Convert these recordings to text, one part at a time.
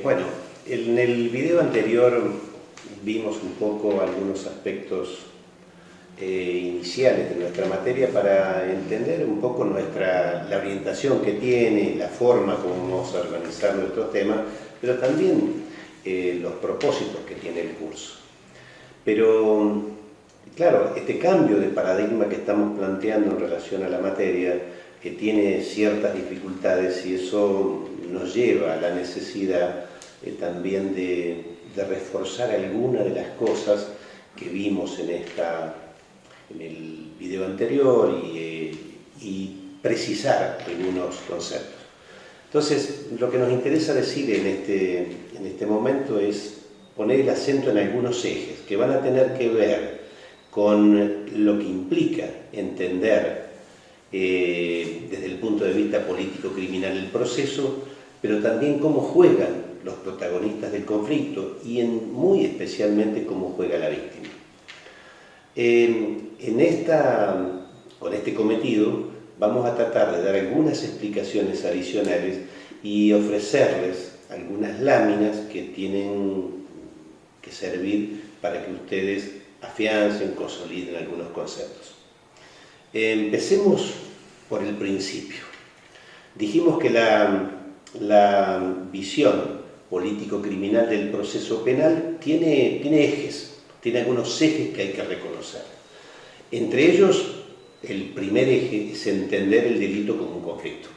Bueno, en el video anterior vimos un poco algunos aspectos iniciales de nuestra materia para entender un poco la orientación que tiene, la forma como vamos a organizar nuestros temas, pero también los propósitos que tiene el curso. Pero, claro, este cambio de paradigma que estamos planteando en relación a la materia tiene ciertas dificultades y eso nos lleva a la necesidad también de reforzar algunas de las cosas que vimos en el video anterior y precisar algunos conceptos. Entonces, lo que nos interesa decir en este momento es poner el acento en algunos ejes que van a tener que ver con lo que implica entender desde el punto de vista político-criminal el proceso, pero también cómo juegan los protagonistas del conflicto y muy especialmente cómo juega la víctima. Con este cometido vamos a tratar de dar algunas explicaciones adicionales y ofrecerles algunas láminas que tienen que servir para que ustedes afiancen, consoliden algunos conceptos. Empecemos por el principio. Dijimos que la visión político-criminal del proceso penal tiene ejes, tiene algunos ejes que hay que reconocer. Entre ellos, el primer eje es entender el delito como un conflicto.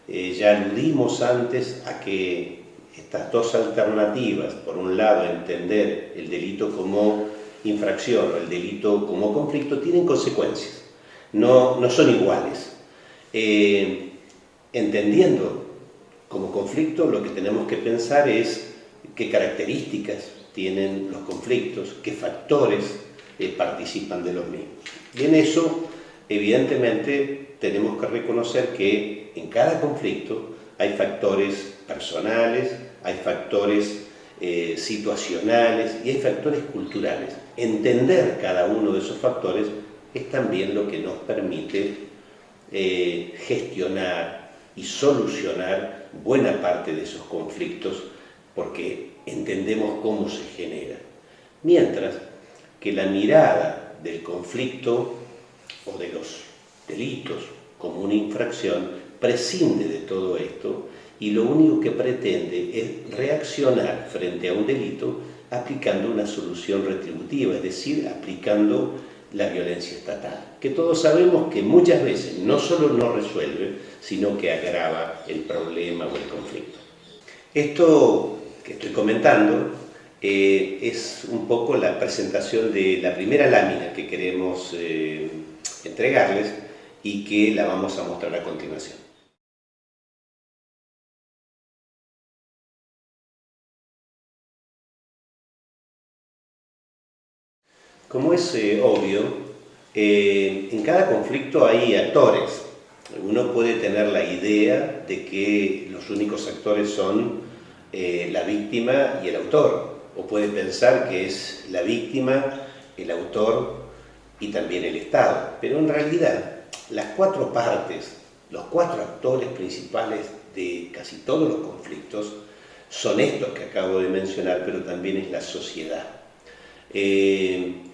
Ya aludimos antes a que estas dos alternativas, por un lado entender el delito como infracción o el delito como conflicto, tienen consecuencias, no son iguales. Entendiendo como conflicto, lo que tenemos que pensar es qué características tienen los conflictos, qué factores participan de los mismos. Y en eso, evidentemente, tenemos que reconocer que en cada conflicto hay factores personales, hay factores situacionales y hay factores culturales. Entender cada uno de esos factores es también lo que nos permite gestionar y solucionar buena parte de esos conflictos porque entendemos cómo se genera. Mientras que la mirada del conflicto o de los delitos como una infracción prescinde de todo esto y lo único que pretende es reaccionar frente a un delito aplicando una solución retributiva, es decir, aplicando la violencia estatal, que todos sabemos que muchas veces no solo no resuelve, sino que agrava el problema o el conflicto. Esto que estoy comentando es un poco la presentación de la primera lámina que queremos entregarles y que la vamos a mostrar a continuación. Como es obvio, en cada conflicto hay actores. Uno puede tener la idea de que los únicos actores son la víctima y el autor, o puede pensar que es la víctima, el autor y también el Estado. Pero en realidad, las cuatro partes, los cuatro actores principales de casi todos los conflictos son estos que acabo de mencionar, pero también es la sociedad.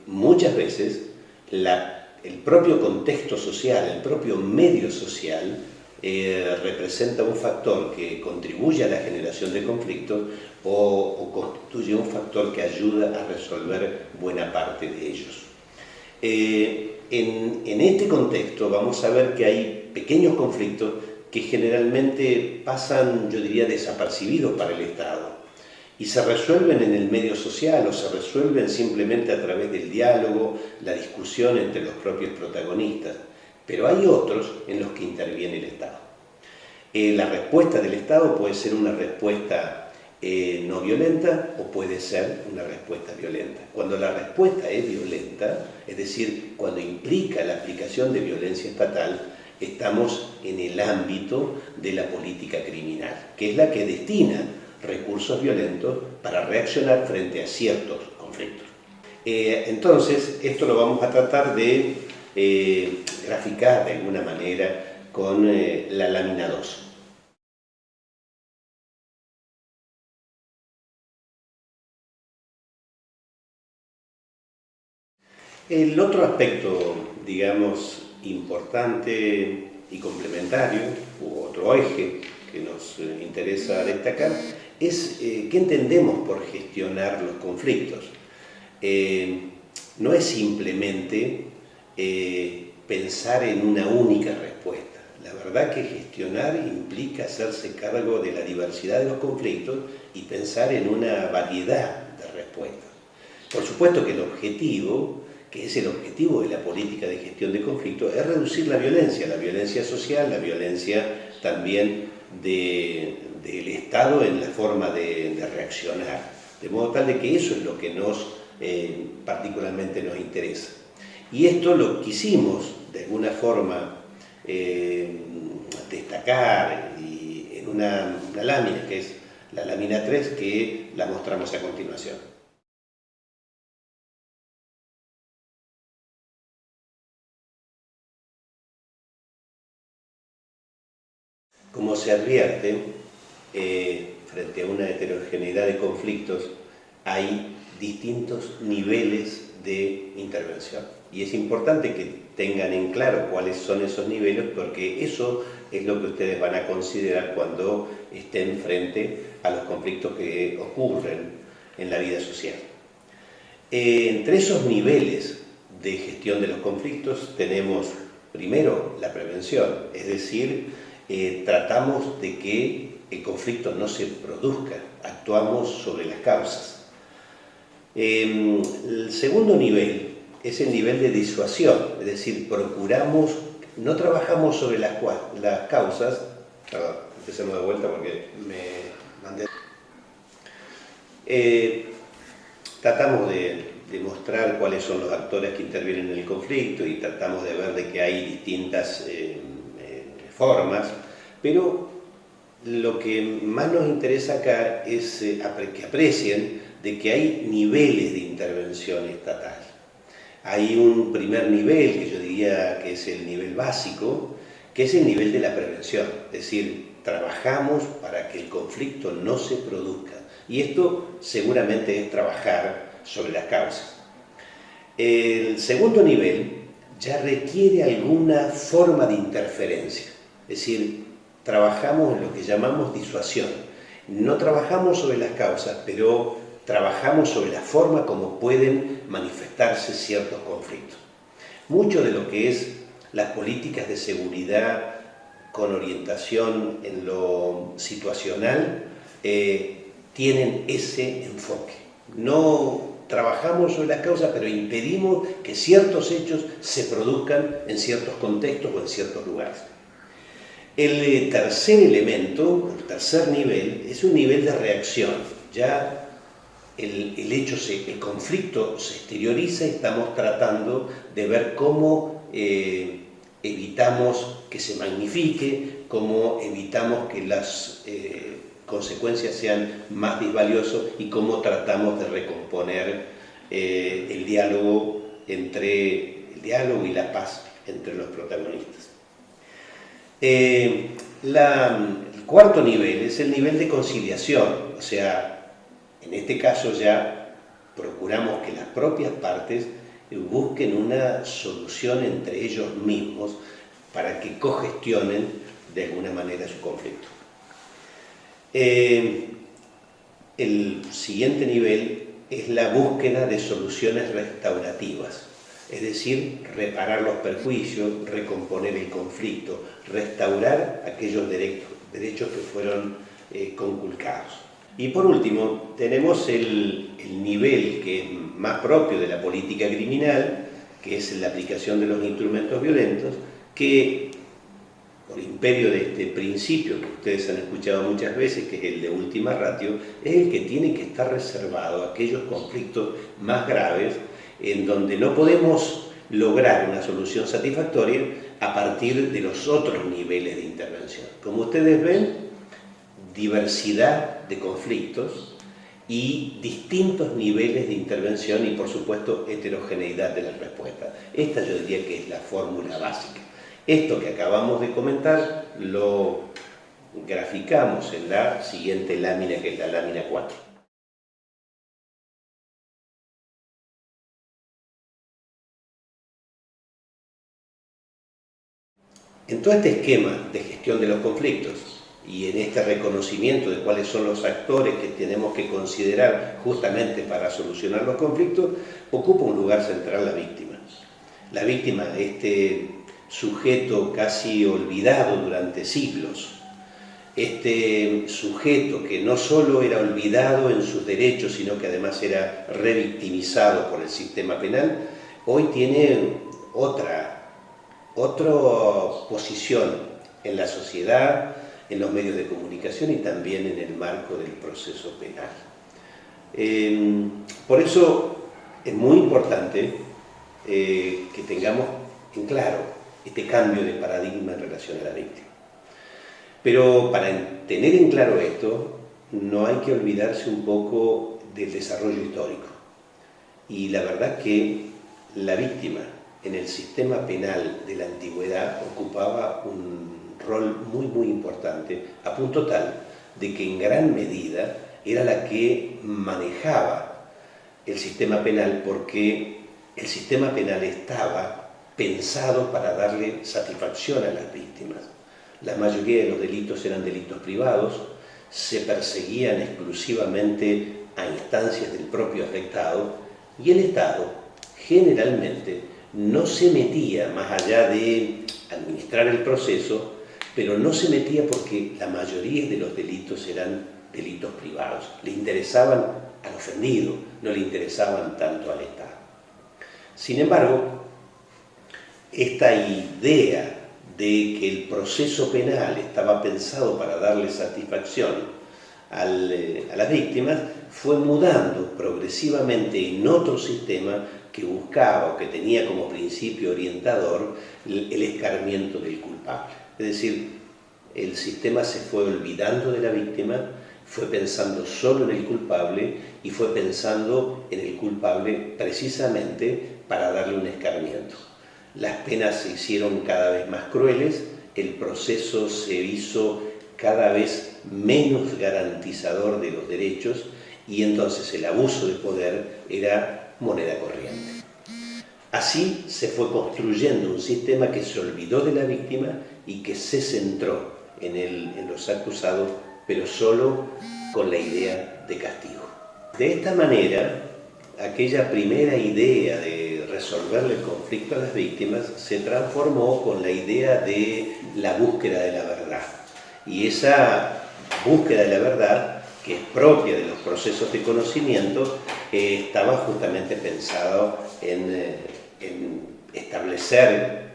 Muchas veces el propio contexto social, el propio medio social representa un factor que contribuye a la generación de conflictos o constituye un factor que ayuda a resolver buena parte de ellos. En este contexto vamos a ver que hay pequeños conflictos que generalmente pasan, yo diría, desapercibidos para el Estado y se resuelven en el medio social o se resuelven simplemente a través del diálogo, la discusión entre los propios protagonistas. Pero hay otros en los que interviene el Estado. La respuesta del Estado puede ser una respuesta no violenta o puede ser una respuesta violenta. Cuando la respuesta es violenta, es decir, cuando implica la aplicación de violencia estatal, estamos en el ámbito de la política criminal, que es la que destina recursos violentos para reaccionar frente a ciertos conflictos. Entonces, esto lo vamos a tratar de graficar de alguna manera con la lámina 2. El otro aspecto, digamos, importante y complementario, u otro eje que nos interesa destacar, es qué entendemos por gestionar los conflictos. No es simplemente pensar en una única respuesta. La verdad que gestionar implica hacerse cargo de la diversidad de los conflictos y pensar en una variedad de respuestas. Por supuesto que el objetivo, que es el objetivo de la política de gestión de conflictos, es reducir la violencia social, la violencia también del Estado en la forma de reaccionar, de modo tal de que eso es lo que particularmente nos interesa. Y esto lo quisimos de alguna forma destacar en una lámina, que es la lámina 3, que la mostramos a continuación. Como se advierte, frente a una heterogeneidad de conflictos, hay distintos niveles de intervención. Y es importante que tengan en claro cuáles son esos niveles, porque eso es lo que ustedes van a considerar cuando estén frente a los conflictos que ocurren en la vida social. Entre esos niveles de gestión de los conflictos tenemos primero la prevención, es decir, tratamos de que el conflicto no se produzca, actuamos sobre las causas. El segundo nivel es el nivel de disuasión, es decir, no trabajamos sobre las causas. Perdón, empecemos de vuelta porque me mandé. Tratamos de mostrar cuáles son los actores que intervienen en el conflicto y tratamos de ver de que hay distintas formas, pero lo que más nos interesa acá es que aprecien de que hay niveles de intervención estatal. Hay un primer nivel, que yo diría que es el nivel básico, que es el nivel de la prevención, es decir, trabajamos para que el conflicto no se produzca. Y esto seguramente es trabajar sobre las causas. El segundo nivel ya requiere alguna forma de interferencia, es decir, trabajamos en lo que llamamos disuasión. No trabajamos sobre las causas, pero trabajamos sobre la forma como pueden manifestarse ciertos conflictos. Mucho de lo que es las políticas de seguridad con orientación en lo situacional tienen ese enfoque. No trabajamos sobre las causas, pero impedimos que ciertos hechos se produzcan en ciertos contextos o en ciertos lugares. El tercer elemento, el tercer nivel, es un nivel de reacción. Ya el conflicto se exterioriza y estamos tratando de ver cómo evitamos que se magnifique, cómo evitamos que las consecuencias sean más disvaliosas y cómo tratamos de recomponer el diálogo y la paz entre los protagonistas. El cuarto nivel es el nivel de conciliación, o sea, en este caso ya procuramos que las propias partes busquen una solución entre ellos mismos para que cogestionen de alguna manera su conflicto. El siguiente nivel es la búsqueda de soluciones restaurativas, es decir, reparar los perjuicios, recomponer el conflicto, restaurar aquellos derechos que fueron conculcados. Y por último, tenemos el nivel que es más propio de la política criminal, que es la aplicación de los instrumentos violentos, que por imperio de este principio que ustedes han escuchado muchas veces, que es el de última ratio, es el que tiene que estar reservado a aquellos conflictos más graves en donde no podemos lograr una solución satisfactoria a partir de los otros niveles de intervención. Como ustedes ven, diversidad de conflictos y distintos niveles de intervención y, por supuesto, heterogeneidad de las respuestas. Esta yo diría que es la fórmula básica. Esto que acabamos de comentar lo graficamos en la siguiente lámina, que es la lámina 4. En todo este esquema de gestión de los conflictos y en este reconocimiento de cuáles son los actores que tenemos que considerar justamente para solucionar los conflictos, ocupa un lugar central la víctima. La víctima, este sujeto casi olvidado durante siglos, este sujeto que no solo era olvidado en sus derechos, sino que además era revictimizado por el sistema penal, hoy tiene otra posición en la sociedad, en los medios de comunicación y también en el marco del proceso penal. Por eso es muy importante que tengamos en claro este cambio de paradigma en relación a la víctima. Pero para tener en claro esto, no hay que olvidarse un poco del desarrollo histórico. Y la verdad que la víctima en el sistema penal de la antigüedad ocupaba un rol muy importante, a punto tal de que en gran medida era la que manejaba el sistema penal, porque el sistema penal estaba pensado para darle satisfacción a las víctimas. La mayoría de los delitos eran delitos privados, se perseguían exclusivamente a instancias del propio afectado y el Estado generalmente no se metía más allá de administrar el proceso, pero no se metía porque la mayoría de los delitos eran delitos privados. Le interesaban al ofendido, no le interesaban tanto al Estado. Sin embargo, esta idea de que el proceso penal estaba pensado para darle satisfacción a las víctimas fue mudando progresivamente en otro sistema que buscaba o que tenía como principio orientador el escarmiento del culpable. Es decir, el sistema se fue olvidando de la víctima, fue pensando solo en el culpable y fue pensando en el culpable precisamente para darle un escarmiento. Las penas se hicieron cada vez más crueles, el proceso se hizo cada vez menos garantizador de los derechos y entonces el abuso de poder era moneda corriente. Así se fue construyendo un sistema que se olvidó de la víctima y que se centró en los acusados, pero solo con la idea de castigo. De esta manera, aquella primera idea de resolverle el conflicto a las víctimas se transformó con la idea de la búsqueda de la verdad. Y esa búsqueda de la verdad, que es propia de los procesos de conocimiento, estaba justamente pensado en establecer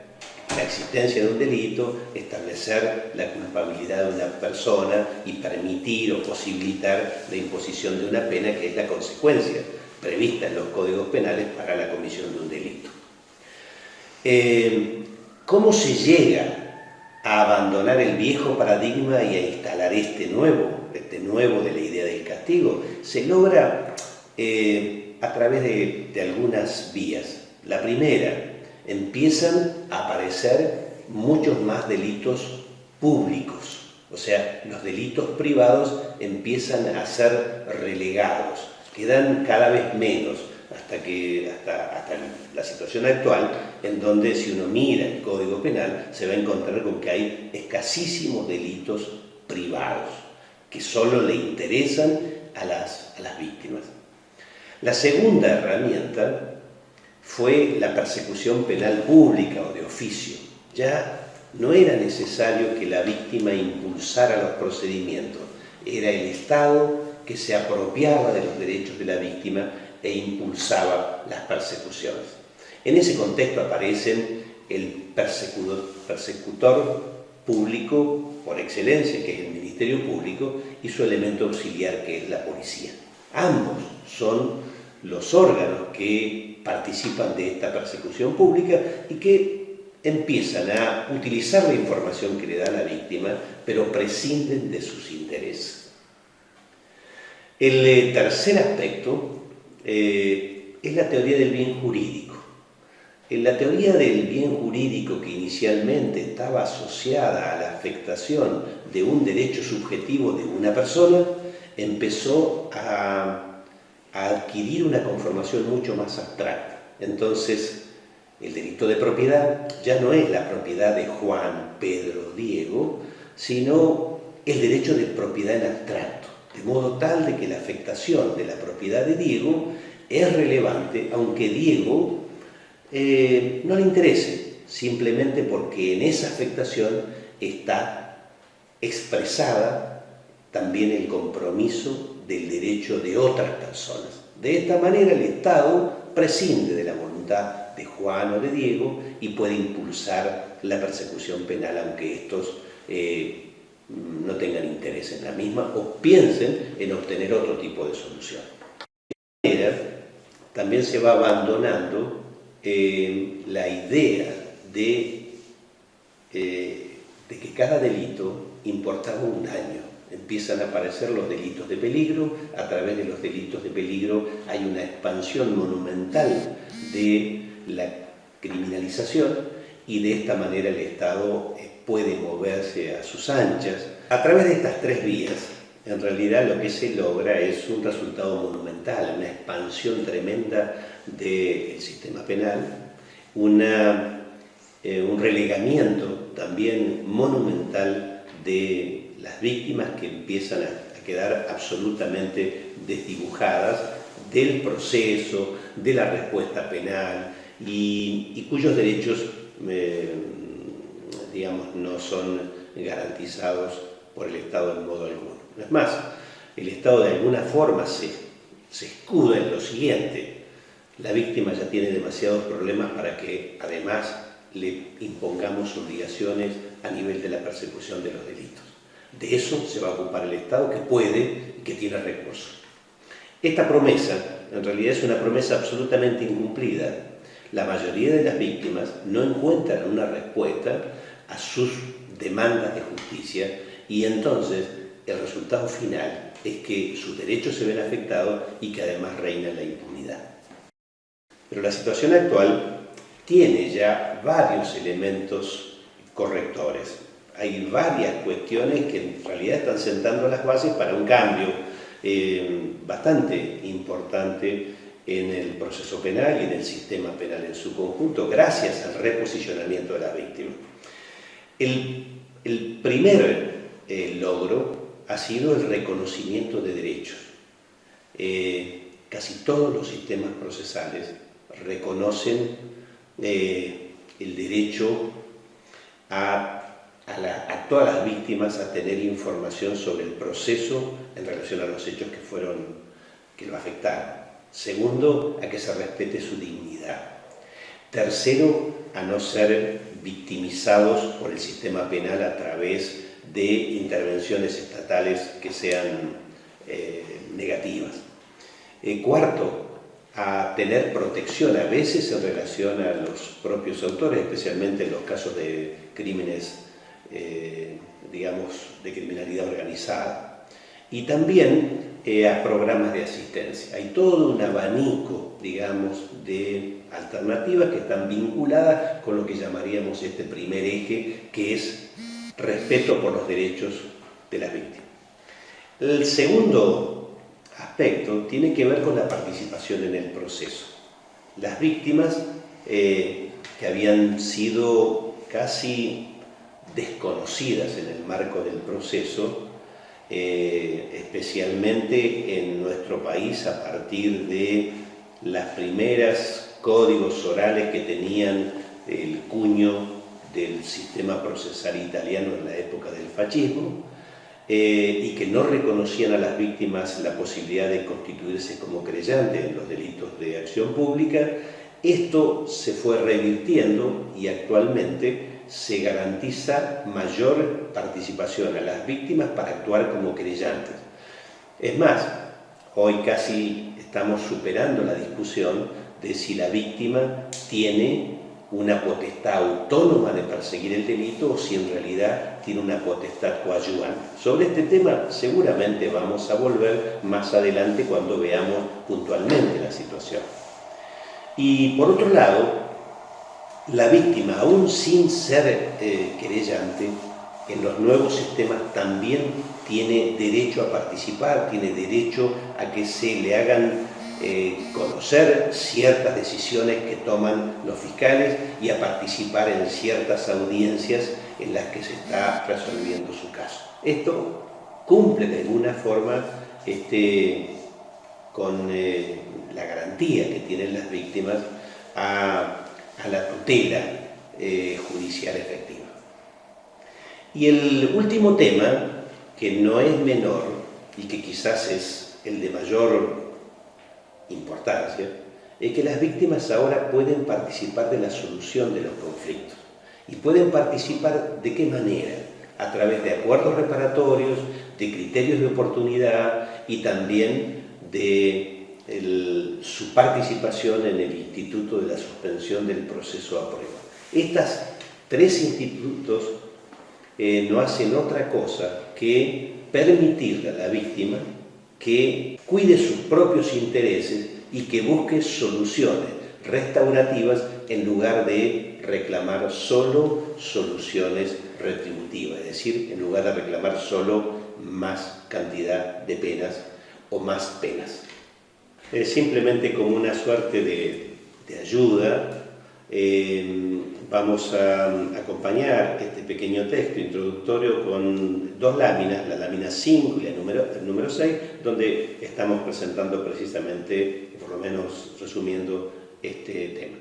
la existencia de un delito, establecer la culpabilidad de una persona y permitir o posibilitar la imposición de una pena, que es la consecuencia prevista en los códigos penales para la comisión de un delito. ¿Cómo se llega a abandonar el viejo paradigma y a instalar este nuevo de la idea del castigo? Se logra a través de algunas vías. La primera, empiezan a aparecer muchos más delitos públicos, o sea, los delitos privados empiezan a ser relegados, quedan cada vez menos, hasta la situación actual, en donde si uno mira el Código Penal se va a encontrar con que hay escasísimos delitos privados, que solo le interesan a las víctimas. La segunda herramienta fue la persecución penal pública o de oficio. Ya no era necesario que la víctima impulsara los procedimientos, era el Estado que se apropiaba de los derechos de la víctima e impulsaba las persecuciones. En ese contexto aparecen el persecutor público por excelencia, que es el Ministerio Público, y su elemento auxiliar, que es la policía. Ambos son los órganos que participan de esta persecución pública y que empiezan a utilizar la información que le da la víctima, pero prescinden de sus intereses. El tercer aspecto es la teoría del bien jurídico. En la teoría del bien jurídico, que inicialmente estaba asociada a la afectación de un derecho subjetivo de una persona, empezó a adquirir una conformación mucho más abstracta. Entonces, El delito de propiedad ya no es la propiedad de Juan, Pedro, Diego, sino el derecho de propiedad en abstracto, de modo tal de que la afectación de la propiedad de Diego es relevante, aunque Diego no le interese, simplemente porque en esa afectación está expresada también el compromiso del derecho de otras personas. De esta manera el Estado prescinde de la voluntad de Juan o de Diego y puede impulsar la persecución penal, aunque estos no tengan interés en la misma o piensen en obtener otro tipo de solución. De esta manera también se va abandonando la idea de que cada delito importaba un daño. Empiezan a aparecer los delitos de peligro, a través de los delitos de peligro hay una expansión monumental de la criminalización y de esta manera el Estado puede moverse a sus anchas. A través de estas tres vías, en realidad lo que se logra es un resultado monumental, una expansión tremenda del sistema penal, un relegamiento también monumental de las víctimas que empiezan a quedar absolutamente desdibujadas del proceso, de la respuesta penal y cuyos derechos, digamos, no son garantizados por el Estado en modo alguno. Es más, el Estado de alguna forma se escuda en lo siguiente: la víctima ya tiene demasiados problemas para que además le impongamos obligaciones a nivel de la persecución de los delitos. De eso se va a ocupar el Estado, que puede y que tiene recursos. Esta promesa, en realidad, es una promesa absolutamente incumplida. La mayoría de las víctimas no encuentran una respuesta a sus demandas de justicia y entonces el resultado final es que sus derechos se ven afectados y que además reina la impunidad. Pero la situación actual tiene ya varios elementos correctores. Hay varias cuestiones que en realidad están sentando las bases para un cambio bastante importante en el proceso penal y en el sistema penal en su conjunto, gracias al reposicionamiento de la víctima. El primer logro ha sido el reconocimiento de derechos. Casi todos los sistemas procesales reconocen el derecho a todas las víctimas a tener información sobre el proceso en relación a los hechos que lo afectaron. Segundo, a que se respete su dignidad. Tercero, a no ser victimizados por el sistema penal a través de intervenciones estatales que sean negativas. Cuarto, a tener protección a veces en relación a los propios autores, especialmente en los casos de crímenes, digamos, de criminalidad organizada. Y también a programas de asistencia. Hay todo un abanico, digamos, de alternativas que están vinculadas con lo que llamaríamos este primer eje, que es respeto por los derechos de las víctimas. El segundo aspecto tiene que ver con la participación en el proceso. Las víctimas que habían sido casi desconocidas en el marco del proceso, especialmente en nuestro país a partir de las primeras códigos orales que tenían el cuño del sistema procesal italiano en la época del fascismo, y que no reconocían a las víctimas la posibilidad de constituirse como creyentes en los delitos de acción pública. Esto se fue revirtiendo y actualmente se garantiza mayor participación a las víctimas para actuar como creyentes. Es más, hoy casi estamos superando la discusión de si la víctima tiene una potestad autónoma de perseguir el delito o si en realidad tiene una potestad coadyuvante. Sobre este tema seguramente vamos a volver más adelante cuando veamos puntualmente la situación. Y por otro lado, la víctima, aún sin ser querellante, en los nuevos sistemas también tiene derecho a participar, tiene derecho a que se le hagan conocer ciertas decisiones que toman los fiscales y a participar en ciertas audiencias en las que se está resolviendo su caso. Esto cumple de alguna forma con la garantía que tienen las víctimas a la tutela judicial efectiva. Y el último tema, que no es menor y que quizás es el de mayor importancia, es que las víctimas ahora pueden participar de la solución de los conflictos. ¿Y pueden participar de qué manera? A través de acuerdos reparatorios, de criterios de oportunidad y también de su participación en el Instituto de la Suspensión del Proceso a Prueba. Estas tres institutos no hacen otra cosa que permitirle a la víctima que cuide sus propios intereses y que busque soluciones restaurativas en lugar de reclamar solo soluciones retributivas, es decir, en lugar de reclamar solo más cantidad de penas o más penas. Simplemente como una suerte de ayuda, vamos a acompañar este pequeño texto introductorio con dos láminas, la lámina 5 y el número 6, donde estamos presentando precisamente, por lo menos resumiendo, este tema.